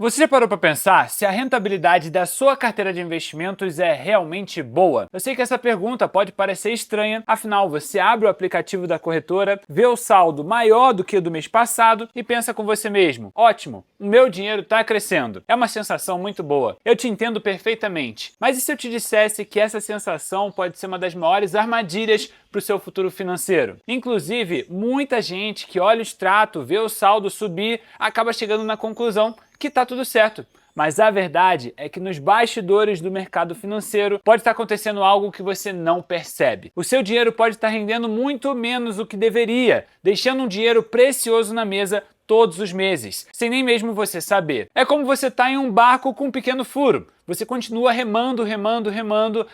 Você já parou para pensar se a rentabilidade da sua carteira de investimentos é realmente boa? Eu sei que essa pergunta pode parecer estranha, afinal você abre o aplicativo da corretora, vê o saldo maior do que o do mês passado e pensa com você mesmo: ótimo, o meu dinheiro está crescendo. É uma sensação muito boa. Eu te entendo perfeitamente. Mas e se eu te dissesse que essa sensação pode ser uma das maiores armadilhas para o seu futuro financeiro? Inclusive, muita gente que olha o extrato, vê o saldo subir, acaba chegando na conclusão que está tudo certo. Mas a verdade é que nos bastidores do mercado financeiro pode estar acontecendo algo que você não percebe. O seu dinheiro pode estar rendendo muito menos do que deveria, deixando um dinheiro precioso na mesa todos os meses, sem nem mesmo você saber. É como você está em um barco com um pequeno furo. Você continua remando,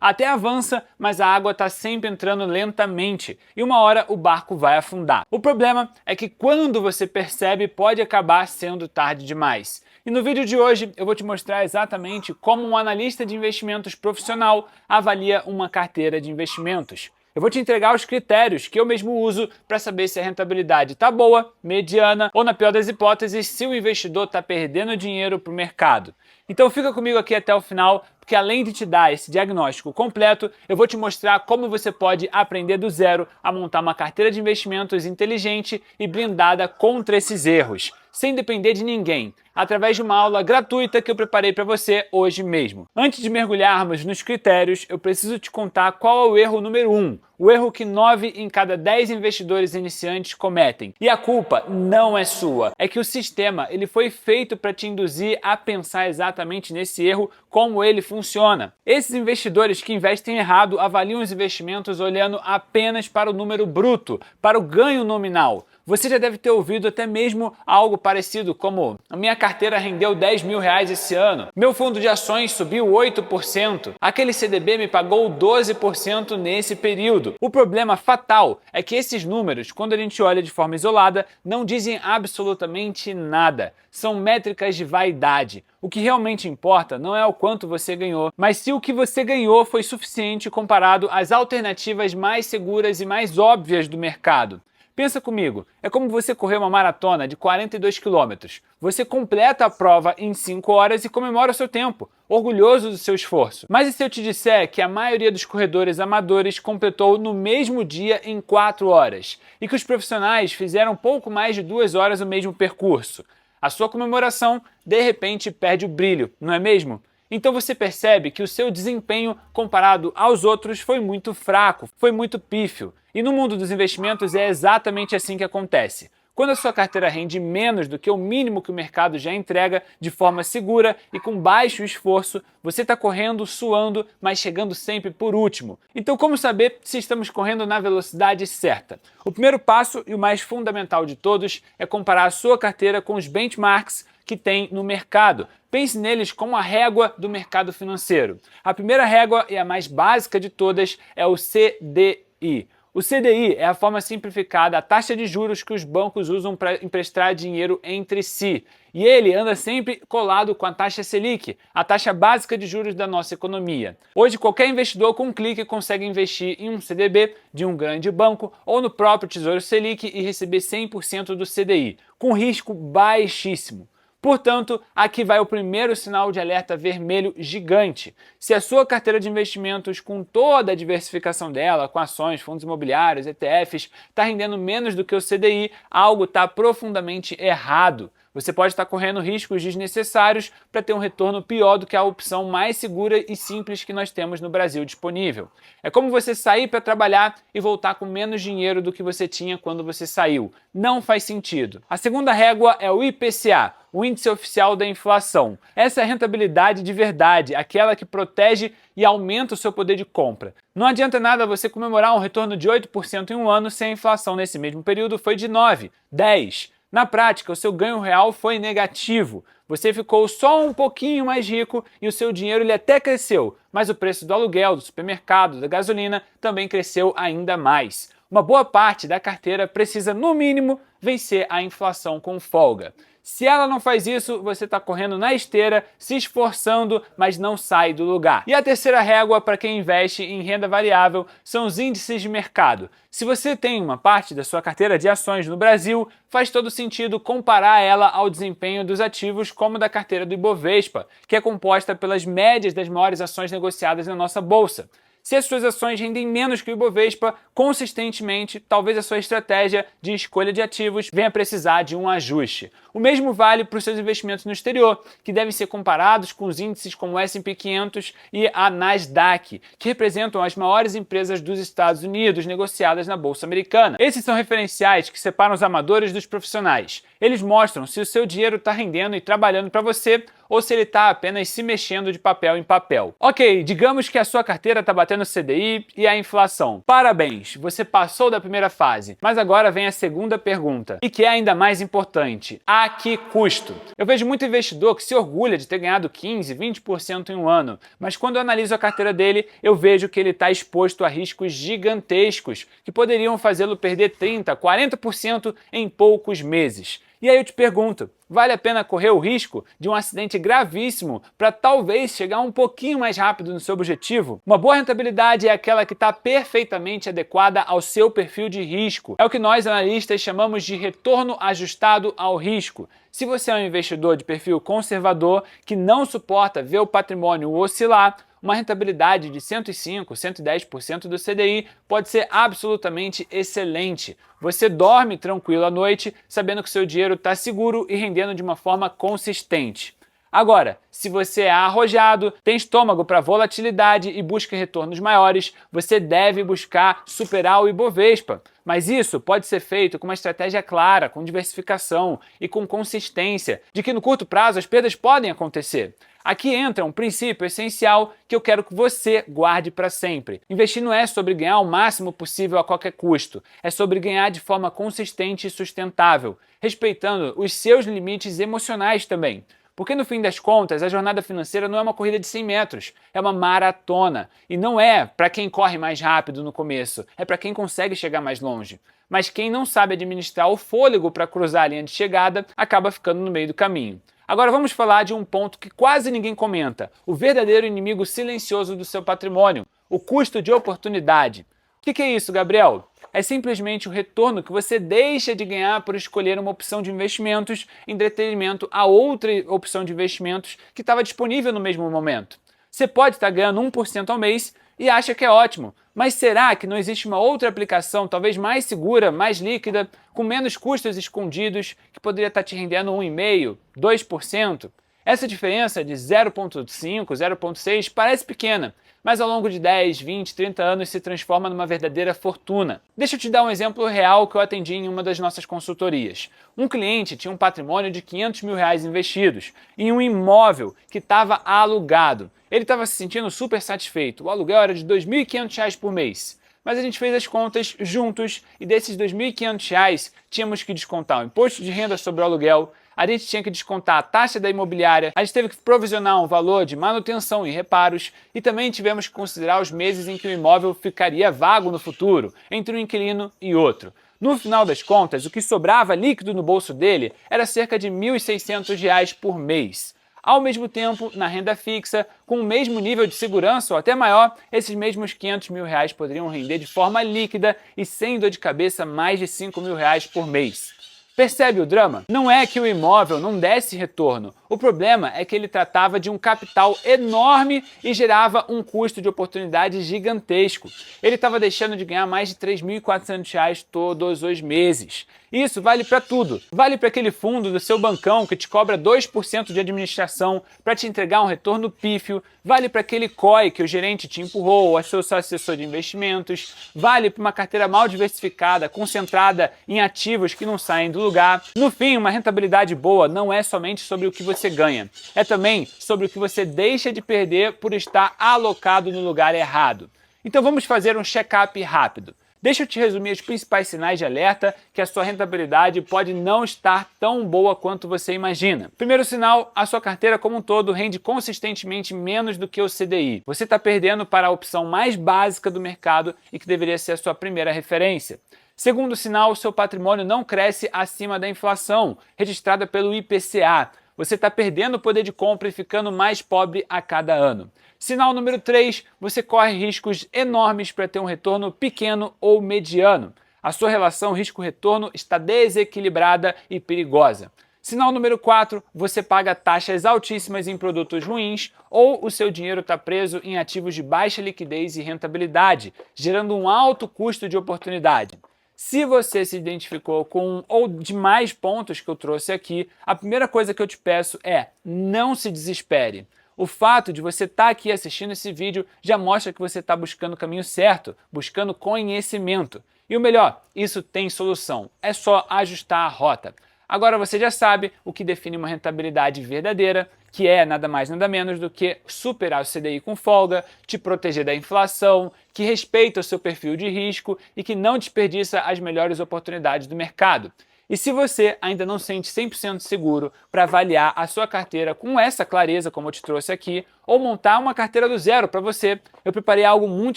até avança, mas a água está sempre entrando lentamente e uma hora o barco vai afundar. O problema é que quando você percebe, pode acabar sendo tarde demais. E no vídeo de hoje eu vou te mostrar exatamente como um analista de investimentos profissional avalia uma carteira de investimentos. Eu vou te entregar os critérios que eu mesmo uso para saber se a rentabilidade está boa, mediana ou, na pior das hipóteses, se o investidor está perdendo dinheiro para o mercado. Então fica comigo aqui até o final, porque além de te dar esse diagnóstico completo, eu vou te mostrar como você pode aprender do zero a montar uma carteira de investimentos inteligente e blindada contra esses erros, sem depender de ninguém, através de uma aula gratuita que eu preparei para você hoje mesmo. Antes de mergulharmos nos critérios, eu preciso te contar qual é o erro número 1, o erro que 9 em cada 10 investidores iniciantes cometem. E a culpa não é sua, é que o sistema ele foi feito para te induzir a pensar exatamente nesse erro, como ele funciona. Esses investidores que investem errado avaliam os investimentos olhando apenas para o número bruto, para o ganho nominal. Você já deve ter ouvido até mesmo algo parecido como: a minha carteira rendeu 10 mil reais esse ano, meu fundo de ações subiu 8%, aquele CDB me pagou 12% nesse período. O problema fatal é que esses números, quando a gente olha de forma isolada, não dizem absolutamente nada. São métricas de vaidade. O que realmente importa não é o quanto você ganhou, mas se o que você ganhou foi suficiente comparado às alternativas mais seguras e mais óbvias do mercado. Pensa comigo, é como você correr uma maratona de 42 quilômetros. Você completa a prova em 5 horas e comemora o seu tempo, orgulhoso do seu esforço. Mas e se eu te disser que a maioria dos corredores amadores completou no mesmo dia em 4 horas? E que os profissionais fizeram pouco mais de 2 horas o mesmo percurso? A sua comemoração, de repente, perde o brilho, não é mesmo? Então você percebe que o seu desempenho comparado aos outros foi muito fraco, foi muito pífio. E no mundo dos investimentos é exatamente assim que acontece. Quando a sua carteira rende menos do que o mínimo que o mercado já entrega de forma segura e com baixo esforço, você está correndo, suando, mas chegando sempre por último. Então como saber se estamos correndo na velocidade certa? O primeiro passo e o mais fundamental de todos é comparar a sua carteira com os benchmarks que tem no mercado. Pense neles como a régua do mercado financeiro. A primeira régua e a mais básica de todas é o CDI. O CDI é a forma simplificada, a taxa de juros que os bancos usam para emprestar dinheiro entre si. E ele anda sempre colado com a taxa Selic, a taxa básica de juros da nossa economia. Hoje, qualquer investidor com um clique consegue investir em um CDB de um grande banco ou no próprio Tesouro Selic e receber 100% do CDI, com risco baixíssimo. Portanto, aqui vai o primeiro sinal de alerta vermelho gigante. Se a sua carteira de investimentos, com toda a diversificação dela, com ações, fundos imobiliários, ETFs, está rendendo menos do que o CDI, algo está profundamente errado. Você pode estar correndo riscos desnecessários para ter um retorno pior do que a opção mais segura e simples que nós temos no Brasil disponível. É como você sair para trabalhar e voltar com menos dinheiro do que você tinha quando você saiu. Não faz sentido. A segunda régua é o IPCA, o Índice Oficial da Inflação. Essa é a rentabilidade de verdade, aquela que protege e aumenta o seu poder de compra. Não adianta nada você comemorar um retorno de 8% em um ano se a inflação nesse mesmo período foi de 9%, 10%. Na prática, o seu ganho real foi negativo. Você ficou só um pouquinho mais rico e o seu dinheiro ele até cresceu, mas o preço do aluguel, do supermercado, da gasolina também cresceu ainda mais. Uma boa parte da carteira precisa, no mínimo, vencer a inflação com folga. Se ela não faz isso, você está correndo na esteira, se esforçando, mas não sai do lugar. E a terceira régua para quem investe em renda variável são os índices de mercado. Se você tem uma parte da sua carteira de ações no Brasil, faz todo sentido comparar ela ao desempenho dos ativos como da carteira do Ibovespa, que é composta pelas médias das maiores ações negociadas na nossa bolsa. Se as suas ações rendem menos que o Ibovespa, consistentemente, talvez a sua estratégia de escolha de ativos venha precisar de um ajuste. O mesmo vale para os seus investimentos no exterior, que devem ser comparados com os índices como o S&P 500 e a Nasdaq, que representam as maiores empresas dos Estados Unidos negociadas na Bolsa Americana. Esses são referenciais que separam os amadores dos profissionais. Eles mostram se o seu dinheiro está rendendo e trabalhando para você ou se ele está apenas se mexendo de papel em papel. Ok, digamos que a sua carteira está batendo o CDI e a inflação. Parabéns, você passou da primeira fase. Mas agora vem a segunda pergunta, e que é ainda mais importante. A que custo? Eu vejo muito investidor que se orgulha de ter ganhado 15, 20% em um ano, mas quando eu analiso a carteira dele, eu vejo que ele está exposto a riscos gigantescos, que poderiam fazê-lo perder 30, 40% em poucos meses. E aí eu te pergunto, vale a pena correr o risco de um acidente gravíssimo para talvez chegar um pouquinho mais rápido no seu objetivo? Uma boa rentabilidade é aquela que está perfeitamente adequada ao seu perfil de risco. É o que nós analistas chamamos de retorno ajustado ao risco. Se você é um investidor de perfil conservador que não suporta ver o patrimônio oscilar, uma rentabilidade de 105, 110% do CDI pode ser absolutamente excelente. Você dorme tranquilo à noite, sabendo que seu dinheiro está seguro e rendendo de uma forma consistente. Agora, se você é arrojado, tem estômago para volatilidade e busca retornos maiores, você deve buscar superar o Ibovespa. Mas isso pode ser feito com uma estratégia clara, com diversificação e com consistência, de que no curto prazo as perdas podem acontecer. Aqui entra um princípio essencial que eu quero que você guarde para sempre. Investir não é sobre ganhar o máximo possível a qualquer custo, é sobre ganhar de forma consistente e sustentável, respeitando os seus limites emocionais também. Porque no fim das contas, a jornada financeira não é uma corrida de 100 metros, é uma maratona. E não é para quem corre mais rápido no começo, é para quem consegue chegar mais longe. Mas quem não sabe administrar o fôlego para cruzar a linha de chegada, acaba ficando no meio do caminho. Agora vamos falar de um ponto que quase ninguém comenta, o verdadeiro inimigo silencioso do seu patrimônio, o custo de oportunidade. O que é isso, Gabriel? É simplesmente o retorno que você deixa de ganhar por escolher uma opção de investimentos em detrimento a outra opção de investimentos que estava disponível no mesmo momento. Você pode estar ganhando 1% ao mês e acha que é ótimo, mas será que não existe uma outra aplicação, talvez mais segura, mais líquida, com menos custos escondidos, que poderia estar te rendendo 1,5%, 2%? Essa diferença de 0,5%, 0,6% parece pequena, mas ao longo de 10, 20, 30 anos se transforma numa verdadeira fortuna. Deixa eu te dar um exemplo real que eu atendi em uma das nossas consultorias. Um cliente tinha um patrimônio de R$500 mil investidos em um imóvel que estava alugado. Ele estava se sentindo super satisfeito, o aluguel era de R$2.500 por mês. Mas a gente fez as contas juntos e desses R$2.500 tínhamos que descontar o imposto de renda sobre o aluguel, a gente tinha que descontar a taxa da imobiliária, a gente teve que provisionar um valor de manutenção e reparos e também tivemos que considerar os meses em que o imóvel ficaria vago no futuro, entre um inquilino e outro. No final das contas, o que sobrava líquido no bolso dele era cerca de R$1.600 por mês. Ao mesmo tempo, na renda fixa, com o mesmo nível de segurança ou até maior, esses mesmos R$500 mil poderiam render de forma líquida e sem dor de cabeça mais de R$5 mil por mês. Percebe o drama? Não é que o imóvel não desse retorno. O problema é que ele tratava de um capital enorme e gerava um custo de oportunidade gigantesco. Ele estava deixando de ganhar mais de R$3.400 todos os meses. Isso vale para tudo. Vale para aquele fundo do seu bancão que te cobra 2% de administração para te entregar um retorno pífio. Vale para aquele COI que o gerente te empurrou ou seu assessor de investimentos. Vale para uma carteira mal diversificada, concentrada em ativos que não saem do lugar. No fim, uma rentabilidade boa não é somente sobre o que você ganha. É também sobre o que você deixa de perder por estar alocado no lugar errado. Então vamos fazer um check-up rápido. Deixa eu te resumir os principais sinais de alerta que a sua rentabilidade pode não estar tão boa quanto você imagina. Primeiro sinal, a sua carteira como um todo rende consistentemente menos do que o CDI. Você está perdendo para a opção mais básica do mercado e que deveria ser a sua primeira referência. Segundo sinal, seu patrimônio não cresce acima da inflação, registrada pelo IPCA. Você está perdendo o poder de compra e ficando mais pobre a cada ano. Sinal número 3, você corre riscos enormes para ter um retorno pequeno ou mediano. A sua relação risco-retorno está desequilibrada e perigosa. Sinal número 4, você paga taxas altíssimas em produtos ruins ou o seu dinheiro está preso em ativos de baixa liquidez e rentabilidade, gerando um alto custo de oportunidade. Se você se identificou com um ou demais pontos que eu trouxe aqui, a primeira coisa que eu te peço é não se desespere. O fato de você estar aqui assistindo esse vídeo já mostra que você está buscando o caminho certo, buscando conhecimento. E o melhor, isso tem solução, é só ajustar a rota. Agora você já sabe o que define uma rentabilidade verdadeira, que é nada mais nada menos do que superar o CDI com folga, te proteger da inflação, que respeita o seu perfil de risco e que não desperdiça as melhores oportunidades do mercado. E se você ainda não se sente 100% seguro para avaliar a sua carteira com essa clareza, como eu te trouxe aqui, ou montar uma carteira do zero para você, eu preparei algo muito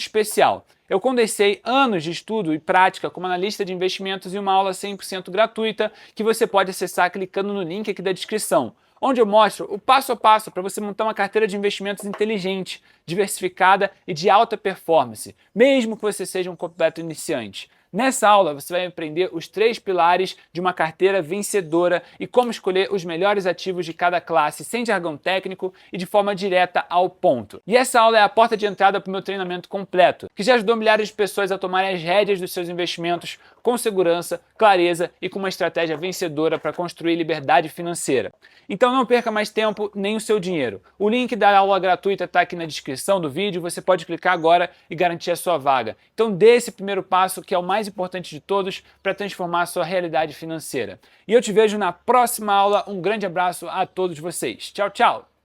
especial. Eu condensei anos de estudo e prática como analista de investimentos em uma aula 100% gratuita que você pode acessar clicando no link aqui da descrição, onde eu mostro o passo a passo para você montar uma carteira de investimentos inteligente, diversificada e de alta performance, mesmo que você seja um completo iniciante. Nessa aula você vai aprender os 3 pilares de uma carteira vencedora e como escolher os melhores ativos de cada classe sem jargão técnico e de forma direta ao ponto. E essa aula é a porta de entrada para o meu treinamento completo, que já ajudou milhares de pessoas a tomarem as rédeas dos seus investimentos com segurança, clareza e com uma estratégia vencedora para construir liberdade financeira. Então não perca mais tempo nem o seu dinheiro. O link da aula gratuita está aqui na descrição do vídeo, você pode clicar agora e garantir a sua vaga. Então dê esse primeiro passo que é o mais importante de todos para transformar a sua realidade financeira. E eu te vejo na próxima aula. Um grande abraço a todos vocês. Tchau, tchau!